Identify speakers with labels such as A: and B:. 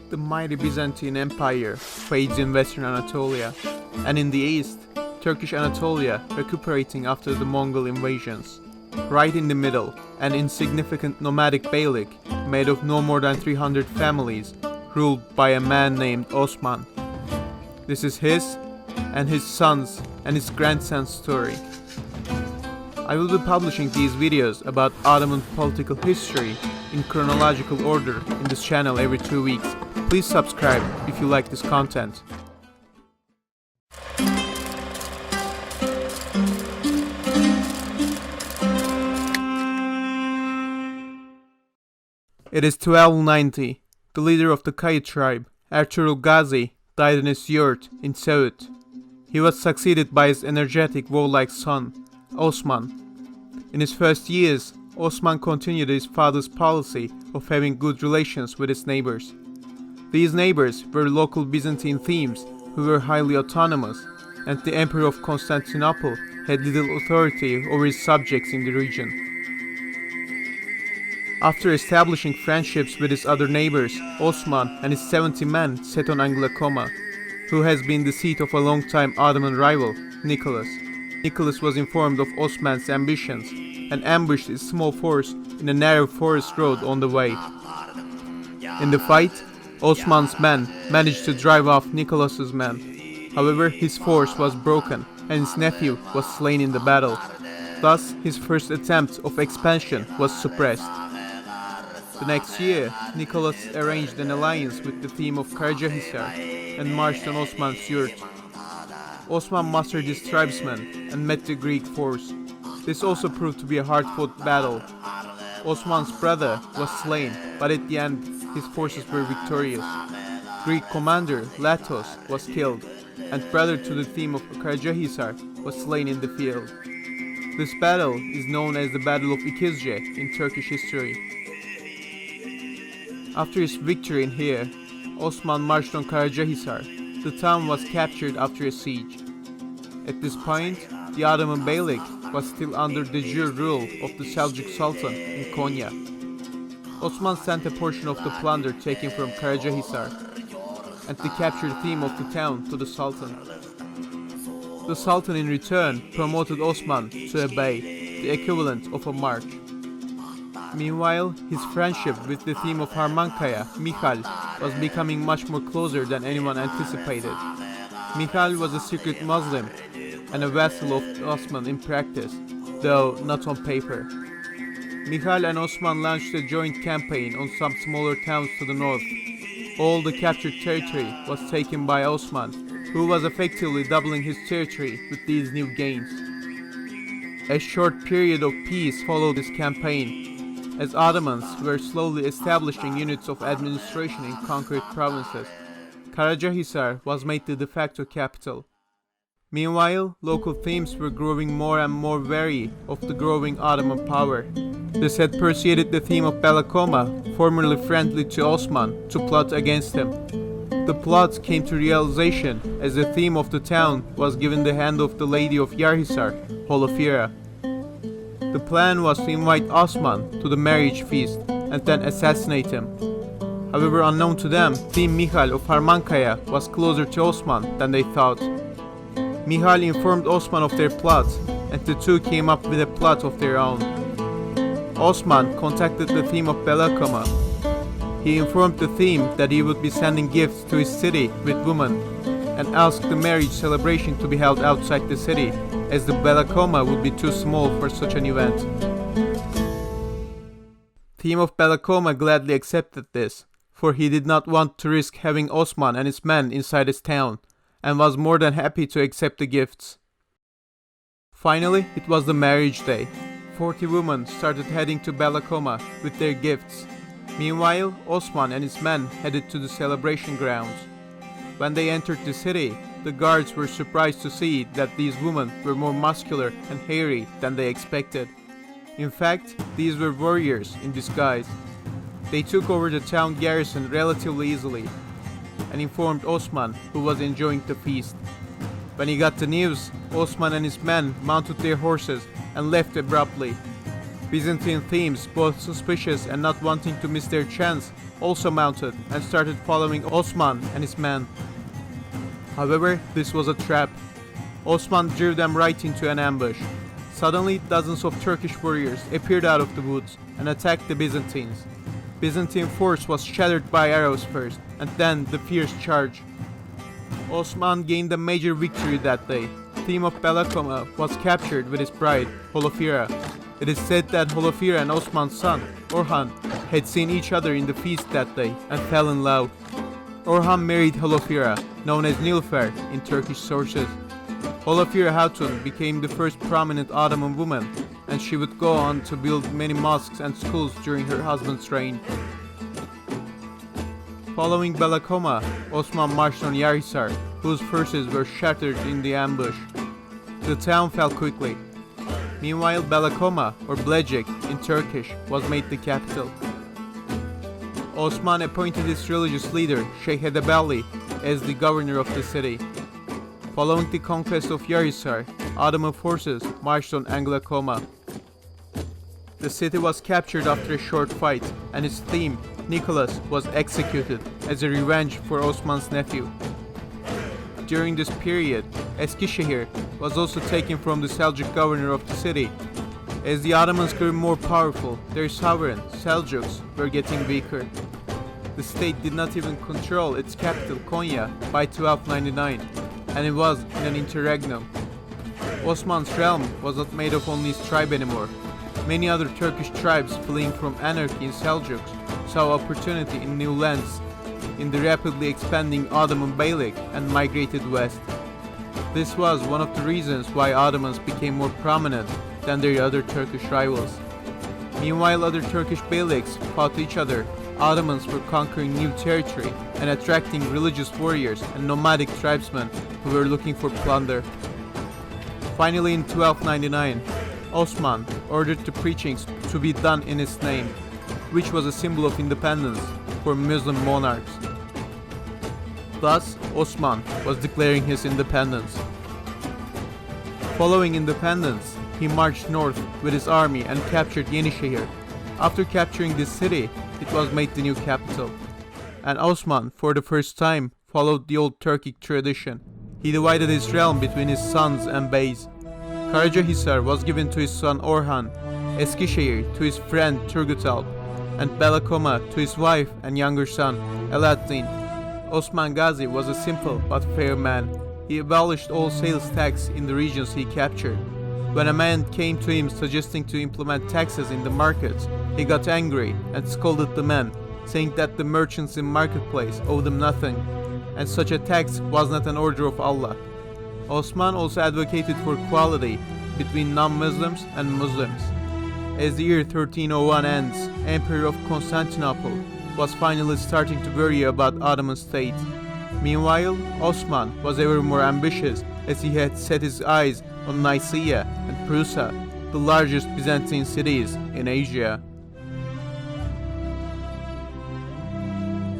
A: The mighty Byzantine Empire fades in western Anatolia, and in the east, Turkish Anatolia recuperating after the Mongol invasions. Right in the middle, an insignificant nomadic beylik made of no more than 300 families, ruled by a man named Osman. This is his, and his sons, and his grandson's story. I will be publishing these videos about Ottoman political history in chronological order in this channel every 2 weeks. Please subscribe if you like this content. It is 1290. The leader of the Kayi tribe, Osman Gazi, died in his yurt in Söğüt. He was succeeded by his energetic, warlike son, Osman. In his first years, Osman continued his father's policy of having good relations with his neighbors. These neighbors were local Byzantine themes who were highly autonomous, and the Emperor of Constantinople had little authority over his subjects in the region. After establishing friendships with his other neighbors, Osman and his 70 men set on Belakoma, who has been the seat of a long-time Ottoman rival, Nicholas. Nicholas was informed of Osman's ambitions and ambushed his small force in a narrow forest road on the way. In the fight, Osman's men managed to drive off Nicholas's men. However, his force was broken and his nephew was slain in the battle. Thus, his first attempt of expansion was suppressed. The next year, Nicholas arranged an alliance with the theme of Karacahisar and marched on Osman's yurt. Osman mustered his tribesmen and met the Greek force. This also proved to be a hard-fought battle. Osman's brother was slain, but at the end, his forces were victorious. Greek commander Latos was killed, and brother to the theme of Karacahisar was slain in the field. This battle is known as the Battle of İkizce in Turkish history. After his victory in here, Osman marched on Karacahisar. The town was captured after a siege. At this point, the Ottoman beylik was still under the de jure rule of the Seljuk Sultan in Konya. Osman sent a portion of the plunder taken from Karacahisar and the captured theme of the town to the Sultan. The Sultan in return promoted Osman to a bey, the equivalent of a march. Meanwhile, his friendship with the theme of Harmankaya, Michal, was becoming much more closer than anyone anticipated. Michal was a secret Muslim and a vassal of Osman in practice, though not on paper. Michal and Osman launched a joint campaign on some smaller towns to the north. All the captured territory was taken by Osman, who was effectively doubling his territory with these new gains. A short period of peace followed this campaign, as Ottomans were slowly establishing units of administration in conquered provinces. Karacahisar was made the de facto capital. Meanwhile, local themes were growing more and more wary of the growing Ottoman power. This had persuaded the theme of Belakoma, formerly friendly to Osman, to plot against him. The plot came to realization as the theme of the town was given the hand of the Lady of Yarhisar, Holofira. The plan was to invite Osman to the marriage feast and then assassinate him. However, unknown to them, Theme Michal of Harmankaya was closer to Osman than they thought. Michal informed Osman of their plot, and the two came up with a plot of their own. Osman contacted the theme of Belakoma. He informed the theme that he would be sending gifts to his city with women, and asked the marriage celebration to be held outside the city, as the Belakoma would be too small for such an event. Theme of Belakoma gladly accepted this, for he did not want to risk having Osman and his men inside his town, and was more than happy to accept the gifts. Finally, it was the marriage day. 40 women started heading to Belakoma with their gifts. Meanwhile, Osman and his men headed to the celebration grounds. When they entered the city, the guards were surprised to see that these women were more muscular and hairy than they expected. In fact, these were warriors in disguise. They took over the town garrison relatively easily and informed Osman, who was enjoying the feast. When he got the news, Osman and his men mounted their horses and left abruptly. Byzantine thieves, both suspicious and not wanting to miss their chance, also mounted and started following Osman and his men. However, this was a trap. Osman drew them right into an ambush. Suddenly, dozens of Turkish warriors appeared out of the woods and attacked the Byzantines. Byzantine force was shattered by arrows first, and then the fierce charge. Osman gained a major victory that day. The theme of Belakoma was captured with his bride, Holofira. It is said that Holofira and Osman's son, Orhan, had seen each other in the feast that day and fell in love. Orhan married Holofira, known as Nilüfer in Turkish sources. Holofira Hatun became the first prominent Ottoman woman, and she would go on to build many mosques and schools during her husband's reign. Following Belakoma, Osman marched on Yarhisar, whose forces were shattered in the ambush. The town fell quickly. Meanwhile, Belakoma, or Bilecik in Turkish, was made the capital. Osman appointed its religious leader, Sheikh Edebali, as the governor of the city. Following the conquest of Yarhisar, Ottoman forces marched on Anglakoma. The city was captured after a short fight, and its theme, Nicholas, was executed as a revenge for Osman's nephew. During this period, Eskişehir was also taken from the Seljuk governor of the city. As the Ottomans grew more powerful, their sovereign, Seljuks, were getting weaker. The state did not even control its capital, Konya, by 1299, and it was in an interregnum. Osman's realm was not made of only his tribe anymore. Many other Turkish tribes fleeing from anarchy in Seljuks saw opportunity in new lands in the rapidly expanding Ottoman Beylik and migrated west. This was one of the reasons why Ottomans became more prominent than their other Turkish rivals. Meanwhile, other Turkish Beyliks fought each other. Ottomans were conquering new territory and attracting religious warriors and nomadic tribesmen who were looking for plunder. Finally, in 1299, Osman ordered the preachings to be done in his name, which was a symbol of independence for Muslim monarchs. Thus, Osman was declaring his independence. Following independence, he marched north with his army and captured Yenişehir. After capturing this city, it was made the new capital. And Osman, for the first time, followed the old Turkic tradition. He divided his realm between his sons and beys. Karacahisar was given to his son Orhan, Eskişehir to his friend Turgutalp, and Belakoma to his wife and younger son, Alaaddin. Osman Gazi was a simple but fair man. He abolished all sales tax in the regions he captured. When a man came to him suggesting to implement taxes in the markets, he got angry and scolded the man, saying that the merchants in marketplace owed him nothing, and such a tax was not an order of Allah. Osman also advocated for equality between non-Muslims and Muslims. As the year 1301 ends, Emperor of Constantinople was finally starting to worry about Ottoman state. Meanwhile, Osman was ever more ambitious as he had set his eyes on Nicaea and Prusa, the largest Byzantine cities in Asia.